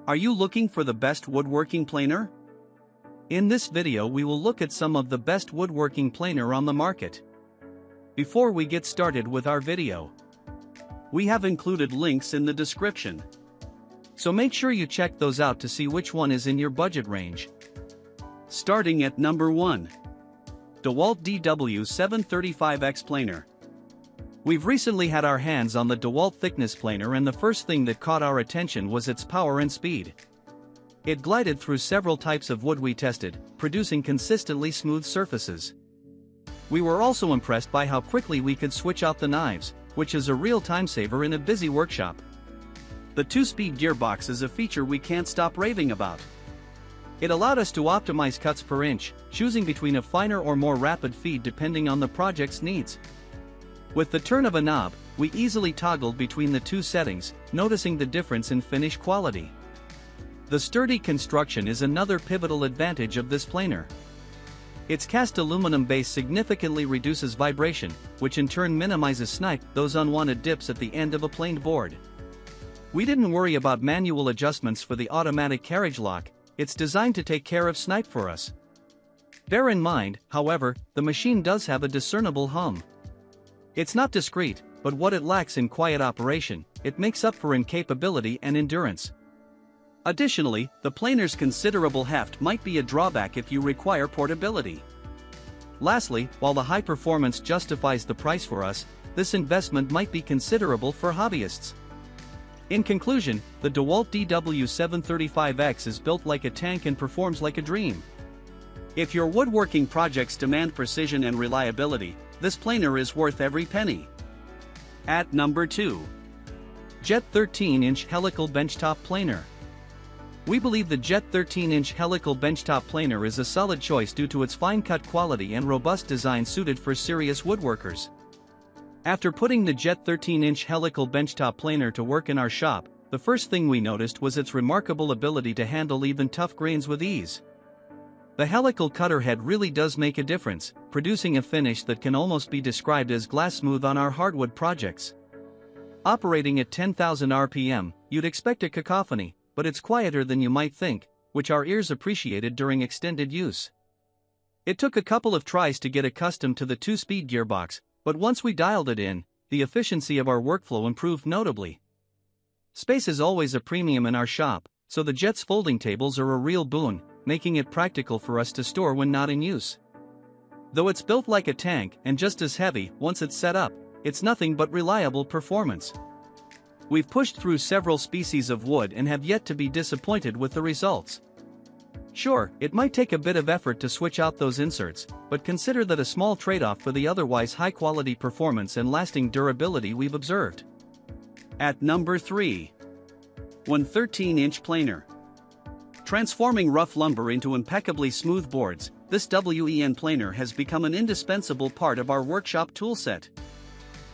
Are you looking for the best woodworking planer? In this video we will look at some of the best woodworking planer on the market. Before we get started with our video, we have included links in the description. So make sure you check those out to see which one is in your budget range. Starting at number 1. DEWALT DW735X Planer. We've recently had our hands on the DEWALT thickness planer, and the first thing that caught our attention was its power and speed. It glided through several types of wood we tested, producing consistently smooth surfaces. We were also impressed by how quickly we could switch out the knives, which is a real time saver in a busy workshop. The 2-speed gearbox is a feature we can't stop raving about. It allowed us to optimize cuts per inch, choosing between a finer or more rapid feed depending on the project's needs. With the turn of a knob, we easily toggled between the two settings, noticing the difference in finish quality. The sturdy construction is another pivotal advantage of this planer. Its cast aluminum base significantly reduces vibration, which in turn minimizes snipe, those unwanted dips at the end of a planed board. We didn't worry about manual adjustments for the automatic carriage lock. It's designed to take care of snipe for us. Bear in mind, however, the machine does have a discernible hum. It's not discreet, but what it lacks in quiet operation, it makes up for in capability and endurance. Additionally, the planer's considerable heft might be a drawback if you require portability. Lastly, while the high performance justifies the price for us, this investment might be considerable for hobbyists. In conclusion, the DEWALT DW735X is built like a tank and performs like a dream. If your woodworking projects demand precision and reliability, this planer is worth every penny. At number 2. Jet 13-inch Helical Benchtop Planer. We believe the Jet 13-inch Helical Benchtop Planer is a solid choice due to its fine-cut quality and robust design suited for serious woodworkers. After putting the Jet 13-inch Helical Benchtop Planer to work in our shop, the first thing we noticed was its remarkable ability to handle even tough grains with ease. The helical cutter head really does make a difference, producing a finish that can almost be described as glass smooth on our hardwood projects. Operating at 10,000 RPM, you'd expect a cacophony, but it's quieter than you might think, which our ears appreciated during extended use. It took a couple of tries to get accustomed to the 2-speed gearbox, but once we dialed it in, the efficiency of our workflow improved notably. Space is always a premium in our shop, so the Jet's folding tables are a real boon, making it practical for us to store when not in use. Though it's built like a tank and just as heavy once it's set up, it's nothing but reliable performance. We've pushed through several species of wood and have yet to be disappointed with the results. Sure, it might take a bit of effort to switch out those inserts, but consider that a small trade-off for the otherwise high-quality performance and lasting durability we've observed. At number 3. 13-inch Planer. Transforming rough lumber into impeccably smooth boards, this WEN planer has become an indispensable part of our workshop toolset.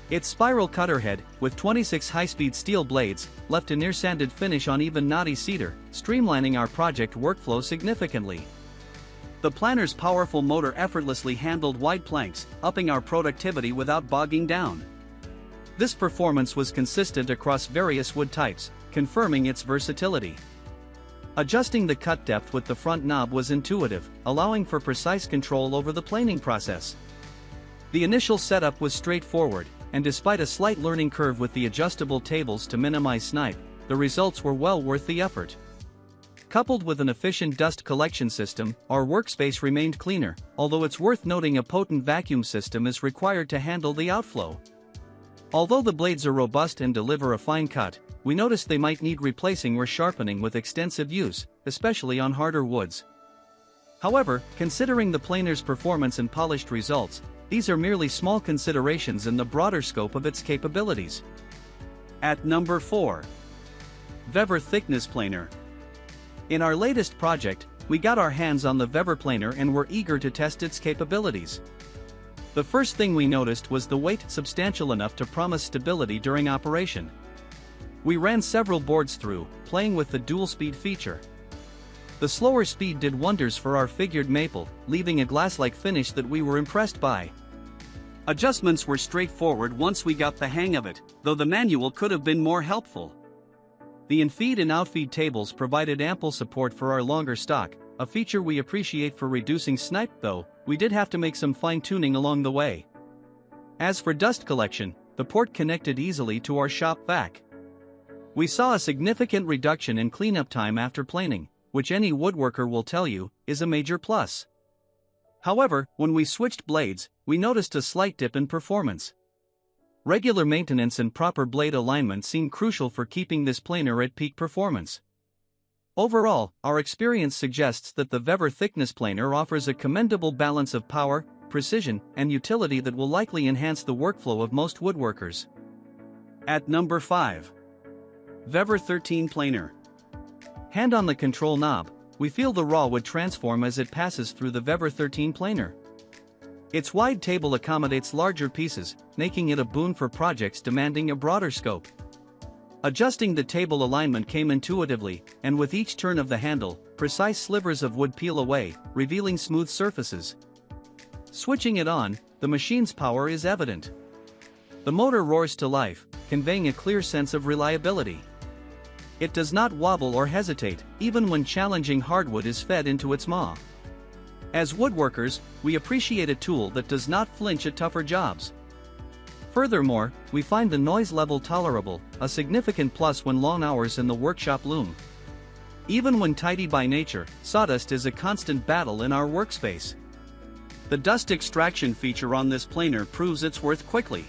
Its spiral cutter head, with 26 high-speed steel blades, left a near-sanded finish on even knotty cedar, streamlining our project workflow significantly. The planer's powerful motor effortlessly handled wide planks, upping our productivity without bogging down. This performance was consistent across various wood types, confirming its versatility. Adjusting the cut depth with the front knob was intuitive, allowing for precise control over the planing process. The initial setup was straightforward, and despite a slight learning curve with the adjustable tables to minimize snipe, the results were well worth the effort. Coupled with an efficient dust collection system, our workspace remained cleaner, although it's worth noting a potent vacuum system is required to handle the outflow. Although the blades are robust and deliver a fine cut, we noticed they might need replacing or sharpening with extensive use, especially on harder woods. However, considering the planer's performance and polished results, these are merely small considerations in the broader scope of its capabilities. At number 4. VEVOR Thickness Planer. In our latest project, we got our hands on the VEVOR planer and were eager to test its capabilities. The first thing we noticed was the weight substantial enough to promise stability during operation. We ran several boards through, playing with the dual-speed feature. The slower speed did wonders for our figured maple, leaving a glass-like finish that we were impressed by. Adjustments were straightforward once we got the hang of it, though the manual could have been more helpful. The in-feed and out-feed tables provided ample support for our longer stock, a feature we appreciate for reducing snipe, though we did have to make some fine-tuning along the way. As for dust collection, the port connected easily to our shop vac. We saw a significant reduction in cleanup time after planing, which any woodworker will tell you is a major plus. However, when we switched blades, we noticed a slight dip in performance. Regular maintenance and proper blade alignment seem crucial for keeping this planer at peak performance. Overall, our experience suggests that the VEVOR thickness planer offers a commendable balance of power, precision, and utility that will likely enhance the workflow of most woodworkers. At number 5. VEVOR 13 Planer. Hand on the control knob, we feel the raw wood transform as it passes through the VEVOR 13 planer. Its wide table accommodates larger pieces, making it a boon for projects demanding a broader scope. Adjusting the table alignment came intuitively, and with each turn of the handle, precise slivers of wood peel away, revealing smooth surfaces. Switching it on, the machine's power is evident. The motor roars to life, conveying a clear sense of reliability. It does not wobble or hesitate, even when challenging hardwood is fed into its maw. As woodworkers, we appreciate a tool that does not flinch at tougher jobs. Furthermore, we find the noise level tolerable, a significant plus when long hours in the workshop loom. Even when tidy by nature, sawdust is a constant battle in our workspace. The dust extraction feature on this planer proves its worth quickly.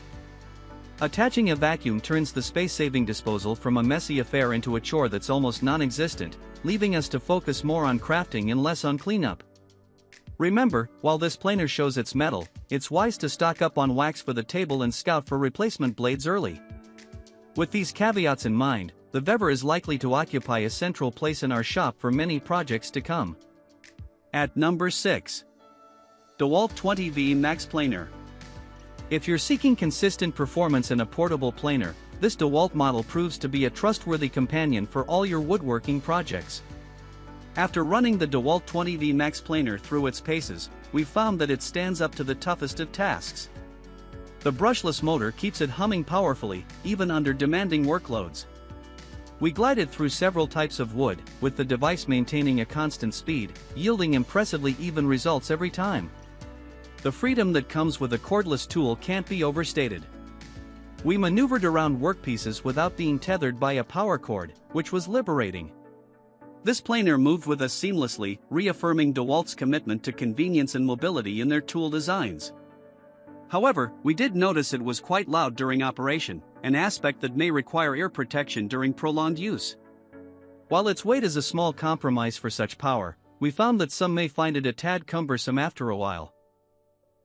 Attaching a vacuum turns the space-saving disposal from a messy affair into a chore that's almost non-existent, leaving us to focus more on crafting and less on cleanup. Remember, while this planer shows its mettle, it's wise to stock up on wax for the table and scout for replacement blades early. With these caveats in mind, the VEVOR is likely to occupy a central place in our shop for many projects to come. At number 6. DEWALT 20V Max Planer. If you're seeking consistent performance in a portable planer, this DEWALT model proves to be a trustworthy companion for all your woodworking projects. After running the DEWALT 20V Max Planer through its paces, we found that it stands up to the toughest of tasks. The brushless motor keeps it humming powerfully, even under demanding workloads. We glided through several types of wood, with the device maintaining a constant speed, yielding impressively even results every time. The freedom that comes with a cordless tool can't be overstated. We maneuvered around workpieces without being tethered by a power cord, which was liberating. This planer moved with us seamlessly, reaffirming DEWALT's commitment to convenience and mobility in their tool designs. However, we did notice it was quite loud during operation, an aspect that may require ear protection during prolonged use. While its weight is a small compromise for such power, we found that some may find it a tad cumbersome after a while.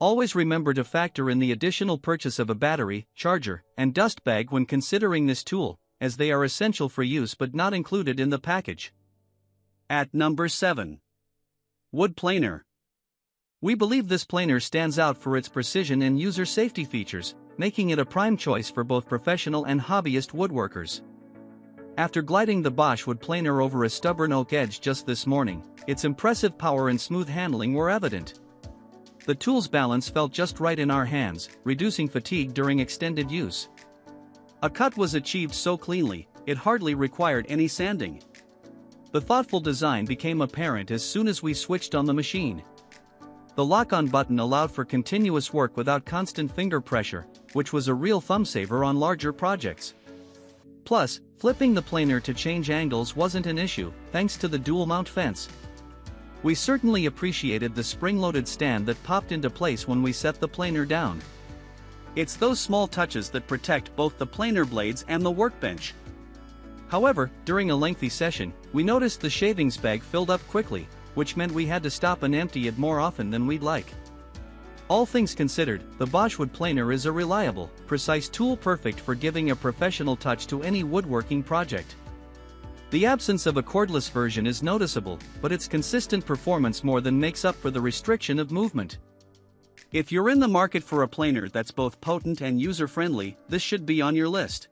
Always remember to factor in the additional purchase of a battery, charger, and dust bag when considering this tool, as they are essential for use but not included in the package. At number 7. Wood Planer. We believe this planer stands out for its precision and user safety features, making it a prime choice for both professional and hobbyist woodworkers. After gliding the Bosch wood planer over a stubborn oak edge just this morning, its impressive power and smooth handling were evident. The tool's balance felt just right in our hands, reducing fatigue during extended use. A cut was achieved so cleanly, it hardly required any sanding. The thoughtful design became apparent as soon as we switched on the machine. The lock-on button allowed for continuous work without constant finger pressure, which was a real thumbsaver on larger projects. Plus, flipping the planer to change angles wasn't an issue, thanks to the dual-mount fence. We certainly appreciated the spring-loaded stand that popped into place when we set the planer down. It's those small touches that protect both the planer blades and the workbench. However, during a lengthy session, we noticed the shavings bag filled up quickly, which meant we had to stop and empty it more often than we'd like. All things considered, the Bosch wood planer is a reliable, precise tool perfect for giving a professional touch to any woodworking project. The absence of a cordless version is noticeable, but its consistent performance more than makes up for the restriction of movement. If you're in the market for a planer that's both potent and user-friendly, this should be on your list.